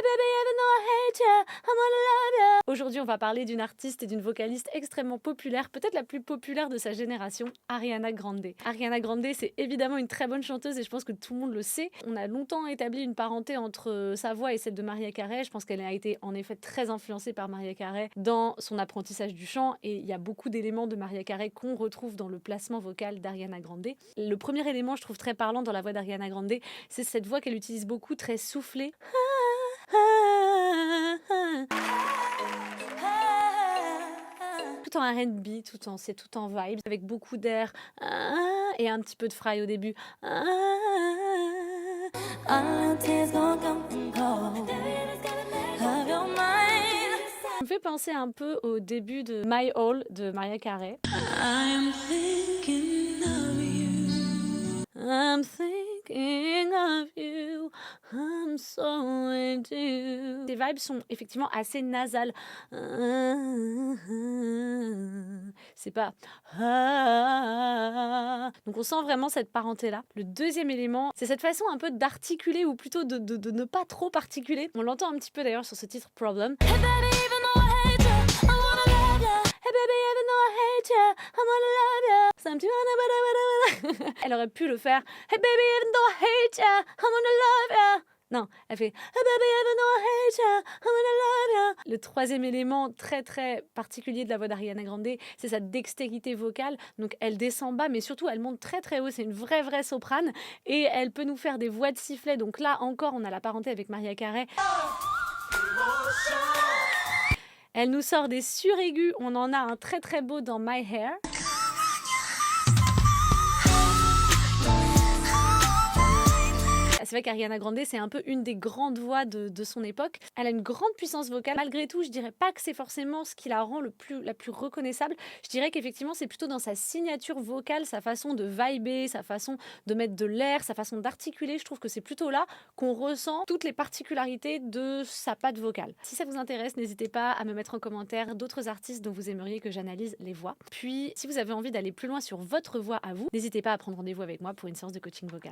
baby, even though I hate ya, I'm gonna love ya. Aujourd'hui, on va parler d'une artiste et d'une vocaliste extrêmement populaire, peut-être la plus populaire de sa génération, Ariana Grande. Ariana Grande, c'est évidemment une très bonne chanteuse et je pense que tout le monde le sait. On a longtemps établi une parenté entre sa voix et celle de Mariah Carey. Je pense qu'elle a été en effet très influencée par Mariah Carey dans son apprentissage du chant et il y a beaucoup d'éléments de Mariah Carey qu'on retrouve dans le placement vocal d'Ariana Grande. Le premier élément, je trouve très parlant dans la voix d'Ariana Grande, c'est cette voix qu'elle utilise beaucoup, très soufflée. Tout en R&B, c'est tout en vibes, avec beaucoup d'air et un petit peu de fry au début. Ça me fait penser un peu au début de My All de Mariah Carey. I'm thinking of you, I'm so into you. Ces vibes sont effectivement assez nasales. C'est pas... Donc on sent vraiment cette parenté-là. Le deuxième élément, c'est cette façon un peu d'articuler, ou plutôt de ne pas trop articuler. On l'entend un petit peu d'ailleurs sur ce titre Problem. Hey baby, even though I hate ya, I wanna love ya. Hey baby, even though I hate ya, I wanna love ya. Elle aurait pu le faire. Hey baby, even though I hate ya, I wanna love ya. Non, elle fait Hey baby, even though I hate ya, I wanna love ya. Le troisième élément très très particulier de la voix d'Ariana Grande, c'est sa dextérité vocale. Donc elle descend bas, mais surtout elle monte très très haut. C'est une vraie soprane et elle peut nous faire des voix de sifflet. Donc là encore, on a la parenté avec Mariah Carey. Elle nous sort des suraigus. On en a un très très beau dans My Hair. C'est vrai qu'Ariana Grande, c'est un peu une des grandes voix de son époque. Elle a une grande puissance vocale. Malgré tout, je dirais pas que c'est forcément ce qui la rend la plus reconnaissable. Je dirais qu'effectivement, c'est plutôt dans sa signature vocale, sa façon de vibrer, sa façon de mettre de l'air, sa façon d'articuler. Je trouve que c'est plutôt là qu'on ressent toutes les particularités de sa patte vocale. Si ça vous intéresse, n'hésitez pas à me mettre en commentaire d'autres artistes dont vous aimeriez que j'analyse les voix. Puis, si vous avez envie d'aller plus loin sur votre voix à vous, n'hésitez pas à prendre rendez-vous avec moi pour une séance de coaching vocal.